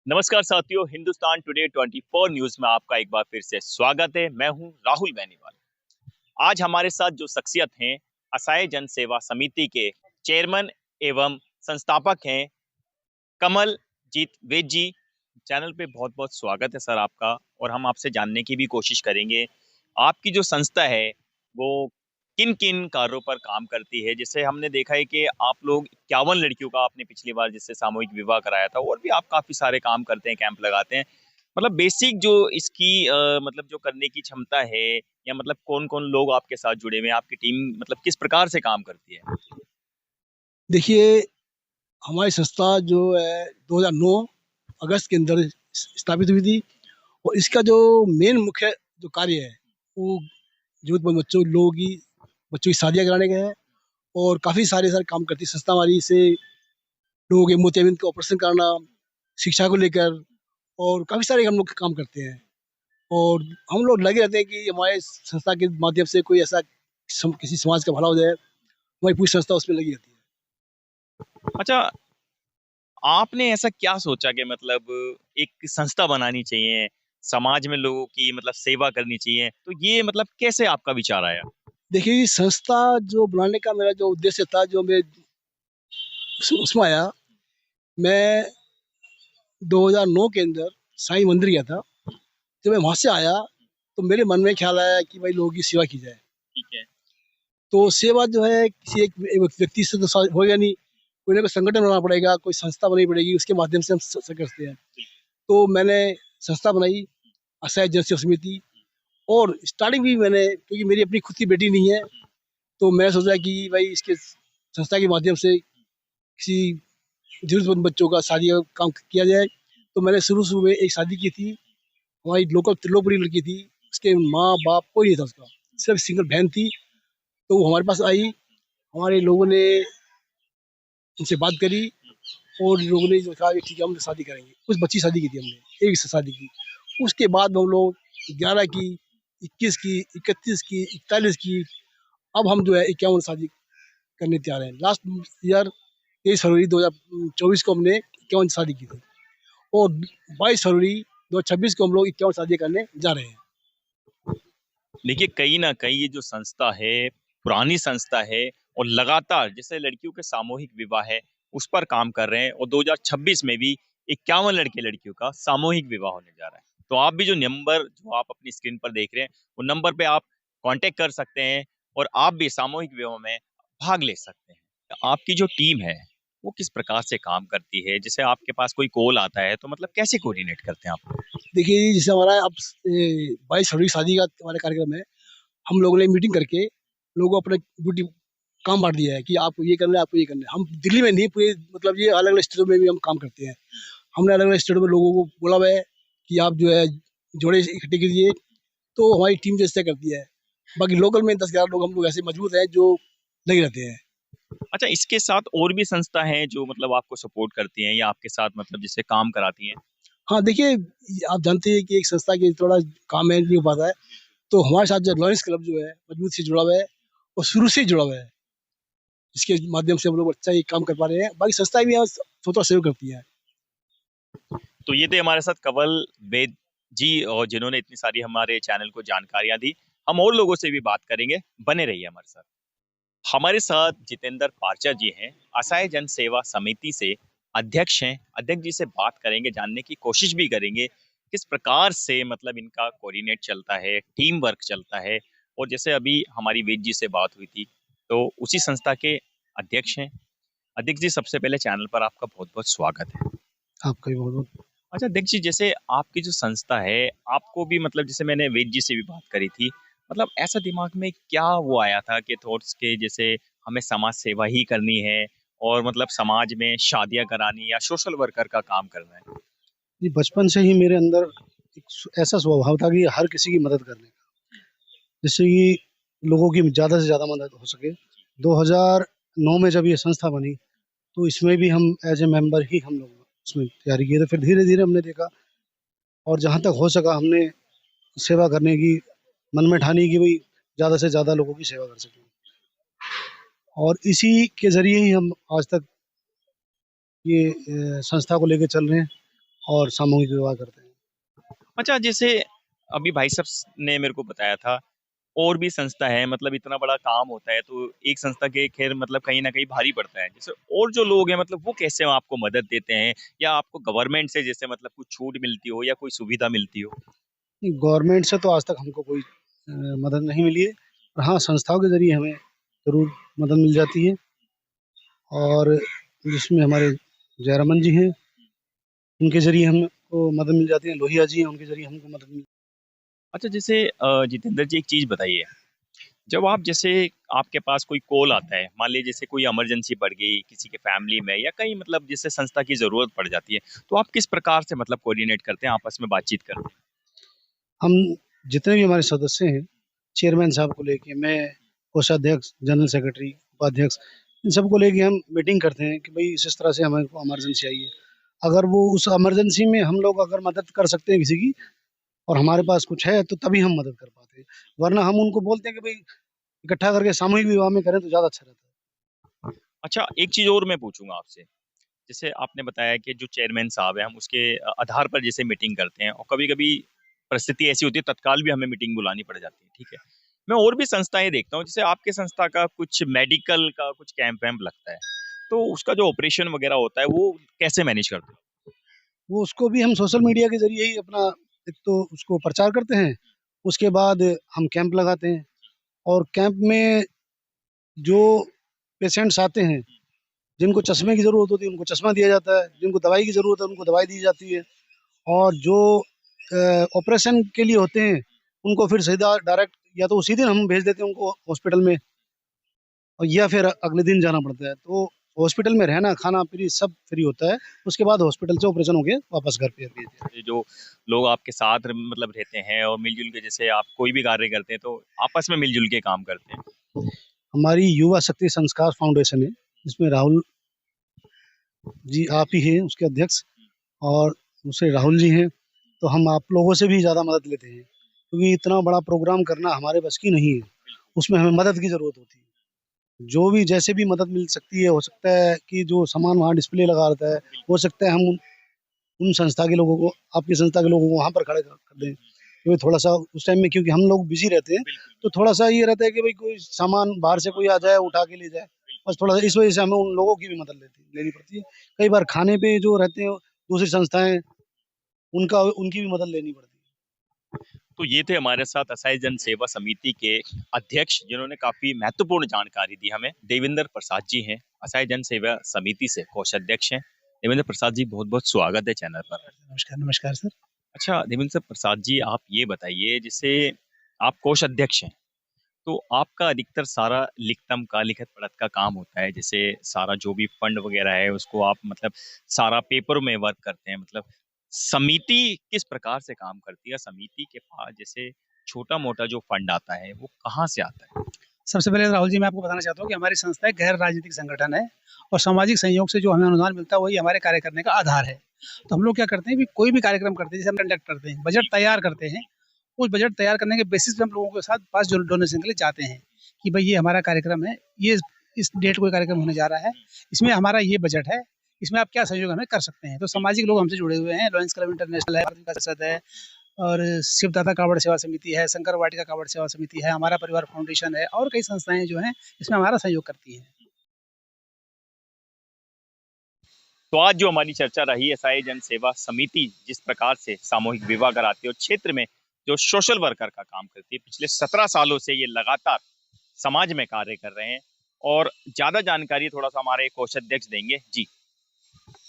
नमस्कार साथियों, Hindustan today 24 news में आपका एक बार फिर से स्वागत है। मैं हूं राहुल बेनीवाल। आज हमारे साथ जो शख्सियत हैं, असहाय जन सेवा समिति के चेयरमैन एवं संस्थापक हैं कमल जीत वेद जी। चैनल पे बहुत बहुत स्वागत है सर आपका। और हम आपसे जानने की भी कोशिश करेंगे आपकी जो संस्था है वो किन किन कार्यों पर काम करती है। जैसे हमने देखा है कि आप लोग 51 लड़कियों का आपने पिछली बार जिससे सामूहिक विवाह कराया था, और भी आप काफी सारे काम करते हैं, कैंप लगाते हैं। मतलब बेसिक जो इसकी मतलब जो करने की क्षमता है, या मतलब कौन कौन लोग आपके साथ जुड़े हुए हैं, आपकी टीम मतलब किस प्रकार से काम करती है। देखिए, हमारी संस्था जो है 2009 अगस्त के अंदर स्थापित हुई थी। और इसका जो मेन मुख्य जो कार्य है वो जरूरतमंद बच्चों की शादियाँ कराने का है। और काफ़ी सारे काम करती है संस्था हमारी। से लोगों के मोतियाबिंद का ऑपरेशन कराना, शिक्षा को लेकर, और काफ़ी सारे हम लोग काम करते हैं। और हम लोग लगे रहते हैं कि हमारे संस्था के माध्यम से कोई ऐसा किसी समाज का भला हो जाए। हमारी पूरी संस्था उसमें लगी रहती है। अच्छा, आपने ऐसा क्या सोचा कि मतलब एक संस्था बनानी चाहिए, समाज में लोगों की मतलब सेवा करनी चाहिए, तो ये मतलब कैसे आपका विचार आया। देखिए, ये संस्था जो बनाने का मेरा जो उद्देश्य था, जो मैं उसमें आया, मैं 2009 के अंदर साईं मंदिर गया था। जब मैं वहाँ से आया तो मेरे मन में ख्याल आया कि भाई लोगों की सेवा की जाए। ठीक है। तो सेवा जो है किसी एक व्यक्ति से तो होगा नहीं, कोई ना कोई संगठन बनाना पड़ेगा, कोई संस्था बनानी पड़ेगी, उसके माध्यम से हम करते हैं। तो मैंने संस्था बनाई, असहाय जन सेवा समिति। और स्टार्टिंग भी मैंने, क्योंकि मेरी अपनी खुद की बेटी नहीं है, तो मैं सोचा कि भाई इसके संस्था के माध्यम से किसी जरूरतमंद बच्चों का शादी का काम किया जाए। तो मैंने शुरू शुरू में एक शादी की थी। हमारी लोकल त्रिलोकपुरी लड़की थी, उसके माँ बाप कोई नहीं था, उसका सिर्फ सिंगल बहन थी। तो वो हमारे पास आई, हमारे लोगों ने उनसे बात करी, और लोगों ने जो कहा कि ठीक है हम शादी करेंगे। उस बच्ची शादी की थी हमने, एक से शादी की। उसके बाद हम लोग 11 की, 21 की, 31 की, 41 की, अब हम जो है 51 शादी करने तैयार हैं। लास्ट ईयर 23 फरवरी 2024 को हमने 51 शादी की थी। और 22 फरवरी 2026 को हम लोग 51 शादी करने जा रहे हैं। देखिए, कहीं ना कहीं ये जो संस्था है पुरानी संस्था है, और लगातार जैसे लड़कियों के सामूहिक विवाह है उस पर काम कर रहे हैं, और 2026 में भी 51 लड़के लड़कियों का सामूहिक विवाह होने जा रहा है। तो आप भी जो नंबर जो आप अपनी स्क्रीन पर देख रहे हैं, वो नंबर पे आप कांटेक्ट कर सकते हैं, और आप भी सामूहिक विवाह में भाग ले सकते हैं। तो आपकी जो टीम है वो किस प्रकार से काम करती है, जैसे आपके पास कोई कॉल आता है तो मतलब कैसे कोऑर्डिनेट करते हैं आप। देखिए, जैसे हमारा अब 22 फरवरी शादी का हमारा कार्यक्रम है। हम लोगों ने मीटिंग करके लोगों को अपने ड्यूटी काम बांट दिया है कि आपको ये करना है, आपको ये करना है। हम दिल्ली में नहीं, पूरे मतलब ये अलग अलग स्टेटों में भी हम काम करते हैं। हमने अलग अलग स्टेटों में लोगों को बोला हुआ है कि आप जो है जोड़े इकट्ठे कीजिए। तो हमारी टीम जो ऐसा करती है। बाकी लोकल में 10-11 लोग हम लोग ऐसे मजबूत हैं जो लगे रहते हैं। अच्छा, इसके साथ और भी संस्था हैं जो मतलब आपको सपोर्ट करती हैं, या आपके साथ मतलब जिससे काम कराती हैं। हाँ, देखिए, आप जानते हैं कि एक संस्था के थोड़ा काम मैनेज नहीं हो पाता है। तो हमारे साथ जो लॉयंस क्लब जो है मजबूत से जुड़ा हुआ है, और शुरू से ही जुड़ा हुआ है, जिसके माध्यम से हम लोग अच्छा ये काम कर पा रहे हैं। बाकी संस्थाएं भी यहाँ स्वतः सहयोग करती है। तो ये थे हमारे साथ कंवल वेद जी, और जिन्होंने इतनी सारी हमारे चैनल को जानकारियां दी। हम और लोगों से भी बात करेंगे, बने रहिए हमारे साथ। हमारे साथ जितेंद्र पार्चा जी हैं, असहाय जन सेवा समिति से अध्यक्ष हैं। अध्यक्ष जी से बात करेंगे, जानने की कोशिश भी करेंगे किस प्रकार से मतलब इनका कोऑर्डिनेट चलता है, टीम वर्क चलता है। और जैसे अभी हमारी वेद जी से बात हुई थी, तो उसी संस्था के अध्यक्ष हैं। अध्यक्ष जी, सबसे पहले चैनल पर आपका बहुत बहुत स्वागत है। आपका भी बहुत बहुत। अच्छा अध्यक्ष जी, जैसे आपकी जो संस्था है, आपको भी मतलब जैसे मैंने वेद जी से भी बात करी थी, मतलब ऐसा दिमाग में क्या वो आया था कि थॉट्स के जैसे हमें समाज सेवा ही करनी है, और मतलब समाज में शादियां करानी या सोशल वर्कर का काम करना है। जी, बचपन से ही मेरे अंदर ऐसा स्वभाव था कि हर किसी की मदद करने का, जिससे कि लोगों की ज़्यादा से ज़्यादा मदद हो सके। 2009 में जब ये संस्था बनी, तो इसमें भी हम एज ए मेंबर ही हम लोग उसमें तैयारी किए थे। फिर धीरे धीरे हमने देखा, और जहाँ तक हो सका हमने सेवा करने की मन में ठानी कि भाई ज़्यादा से ज़्यादा लोगों की सेवा कर सकें। और इसी के ज़रिए ही हम आज तक ये संस्था को लेकर चल रहे हैं। और सामूहिक विवाह करते हैं। अच्छा, जैसे अभी भाई साहब ने मेरे को बताया था और भी संस्था है, मतलब इतना बड़ा काम होता है तो एक संस्था के खैर मतलब कहीं ना कहीं भारी पड़ता है। जैसे और जो लोग हैं मतलब वो कैसे आपको मदद देते हैं, या आपको गवर्नमेंट से जैसे मतलब कुछ छूट मिलती हो या कोई सुविधा मिलती हो? गवर्नमेंट से तो आज तक हमको कोई मदद नहीं मिली है, और हाँ, संस्थाओं के ज़रिए हमें ज़रूर मदद मिल जाती है। और जिसमें हमारे जयरामन जी हैं, उनके ज़रिए हमको मदद मिल जाती है, लोहिया जी हैं, उनके ज़रिए हमको मदद मिल। अच्छा, जैसे जितेंद्र जी एक चीज बताइए, जब आप जैसे आपके पास कोई कॉल आता है, मान लीजिए जैसे कोई इमरजेंसी पड़ गई किसी के फैमिली में या कहीं मतलब जिससे संस्था की जरूरत पड़ जाती है, तो आप किस प्रकार से मतलब कोऑर्डिनेट करते हैं, आपस में बातचीत करते हैं? हम जितने भी हमारे सदस्य हैं, चेयरमैन साहब को लेके, मैं कोषाध्यक्ष, जनरल सेक्रेटरी, उपाध्यक्ष, इन सबको लेके हम मीटिंग करते हैं कि भाई इस तरह से हमें को इमरजेंसी आई है। अगर वो उस इमरजेंसी में हम लोग अगर मदद कर सकते हैं किसी की, और हमारे पास कुछ है, तो तभी हम मदद कर पाते हैं। वरना हम उनको बोलते हैं कि भाई इकट्ठा करके सामूहिक विवाह में करें तो ज़्यादा अच्छा रहता है। अच्छा, एक चीज और मैं पूछूंगा आपसे। जैसे आपने बताया कि जो चेयरमैन साहब हैं हम उसके आधार पर जैसे मीटिंग करते हैं, और कभी कभी परिस्थिति ऐसी होती है तत्काल भी हमें मीटिंग बुलानी पड़ जाती है, ठीक है। मैं और भी संस्थाएं देखता हूँ, जैसे आपके संस्था का कुछ मेडिकल का कुछ कैंप वैम्प लगता है, तो उसका जो ऑपरेशन वगैरह होता है वो कैसे मैनेज करते हैं? वो उसको भी हम सोशल मीडिया के ज़रिए ही अपना, एक तो उसको प्रचार करते हैं, उसके बाद हम कैंप लगाते हैं, और कैंप में जो पेशेंट्स आते हैं, जिनको चश्मे की ज़रूरत होती है उनको चश्मा दिया जाता है, जिनको दवाई की ज़रूरत है उनको दवाई दी जाती है, और जो ऑपरेशन के लिए होते हैं उनको फिर सीधा डायरेक्ट, या तो उसी दिन हम भेज देते हैं उनको हॉस्पिटल में, और या फिर अगले दिन जाना पड़ता है। तो हॉस्पिटल में रहना, खाना फ्री, सब फ्री होता है। उसके बाद हॉस्पिटल से ऑपरेशन हो गया वापस घर पे भेज दिया। ये जो लोग आपके साथ मतलब रहते हैं और मिलजुल के जैसे आप कोई भी कार्य करते हैं तो आपस में मिलजुल के काम करते हैं? हमारी युवा शक्ति संस्कार फाउंडेशन है, जिसमें राहुल जी आप ही हैं उसके अध्यक्ष, और दूसरे राहुल जी हैं। तो हम आप लोगों से भी ज़्यादा मदद लेते हैं, क्योंकि इतना बड़ा प्रोग्राम करना हमारे बस की नहीं है, उसमें हमें मदद की ज़रूरत होती है। जो भी जैसे भी मदद मिल सकती है, हो सकता है कि जो सामान वहाँ डिस्प्ले लगा रहता है, हो सकता है हम उन संस्था के लोगों को, आपकी संस्था के लोगों को वहाँ पर खड़े कर दें, क्योंकि थोड़ा सा उस टाइम में, क्योंकि हम लोग बिजी रहते हैं, तो थोड़ा सा ये रहता है कि भाई कोई सामान बाहर से कोई आ जाए उठा के ले जाए, बस थोड़ा सा इस वजह से हमें उन लोगों की भी मदद लेनी पड़ती है। कई बार खाने पे जो रहते हैं दूसरी संस्थाएं, उनकी भी मदद लेनी पड़ती है। तो ये थे हमारे साथ असहाय जन सेवा समिति के अध्यक्ष, जिन्होंने काफी महत्वपूर्ण जानकारी दी हमें। देवेंद्र प्रसाद जी हैं, असहाय जन सेवा समिति से कोषाध्यक्ष हैं। देवेंद्र प्रसाद जी, बहुत बहुत स्वागत है चैनल पर। नमस्कार, नमस्कार सर। अच्छा देवेंद्र प्रसाद जी, आप ये बताइए, जैसे आप कोषाध्यक्ष हैं तो आपका अधिकतर सारा लिखतम का, लिखत पढ़त का काम होता है, जैसे सारा जो भी फंड वगैरह है उसको आप मतलब सारा पेपर में वर्क करते हैं, मतलब समिति किस प्रकार से काम करती है? समिति के पास जैसे छोटा मोटा जो फंड आता है वो कहाँ से आता है? सबसे पहले राहुल जी, मैं आपको बताना चाहता हूँ कि हमारी संस्था एक गैर राजनीतिक संगठन है, और सामाजिक सहयोग से जो हमें अनुदान मिलता है वही हमारे कार्य करने का आधार है। तो हम लोग क्या करते हैं कि कोई भी कार्यक्रम करते हैं, जैसे हम कंडक्ट करते हैं, बजट तैयार करते हैं, उस बजट तैयार करने के बेसिस पे हम लोगों के साथ पास डोनेशन के लिए जाते हैं कि भाई ये हमारा कार्यक्रम है, ये इस डेट को कार्यक्रम होने जा रहा है, इसमें हमारा ये बजट है, इसमें आप क्या सहयोग हमें कर सकते हैं। तो सामाजिक लोग हमसे जुड़े हुए हैं, लॉयंस क्लब इंटरनेशनल है, परिषद है, और शिवदाता कावड़ सेवा समिति है, शंकर वाटिका कावड़ सेवा समिति है, हमारा परिवार फाउंडेशन है, और कई संस्थाएं जो हैं इसमें हमारा सहयोग करती हैं। तो आज जो हमारी चर्चा रही, असहाय जन सेवा समिति जिस प्रकार से सामूहिक विवाह कराती है और क्षेत्र में जो सोशल वर्कर का काम करती है, पिछले 17 सालों से ये लगातार समाज में कार्य कर रहे हैं। और ज्यादा जानकारी थोड़ा सा हमारे कोषाध्यक्ष देंगे जी।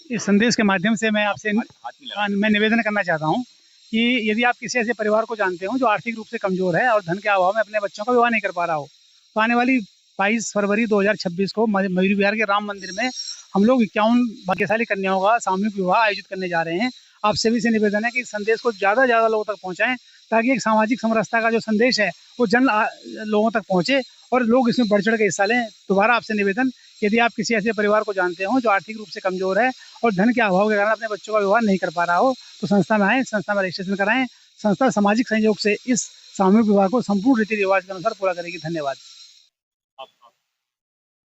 इस संदेश के माध्यम से मैं आपसे मैं निवेदन करना चाहता हूँ कि यदि आप किसी ऐसे परिवार को जानते हो जो आर्थिक रूप से कमजोर है और धन के अभाव में अपने बच्चों का विवाह नहीं कर पा रहा हो, तो आने वाली 22 फरवरी 2026 को मयूरी विहार के राम मंदिर में हम लोग 51 भाग्यशाली कन्याओं का सामूहिक विवाह आयोजित करने जा रहे हैं। आप सभी से निवेदन है कि इस संदेश को ज़्यादा से ज़्यादा लोगों तक पहुँचाएँ, ताकि एक सामाजिक समरसता का जो संदेश है वो लोगों तक पहुँचे और लोग इसमें बढ़ चढ़ के हिस्सा लें। दोबारा आपसे निवेदन, यदि आप किसी ऐसे परिवार को जानते हो जो आर्थिक रूप से कमजोर है और धन के अभाव के कारण अपने बच्चों का विवाह नहीं कर पा रहा हो, तो संस्था में आएँ, संस्था में रजिस्ट्रेशन कराएं। संस्था सामाजिक सहयोग से इस सामूहिक विवाह को संपूर्ण रीति रिवाज के अनुसार पूरा करेगी। धन्यवाद।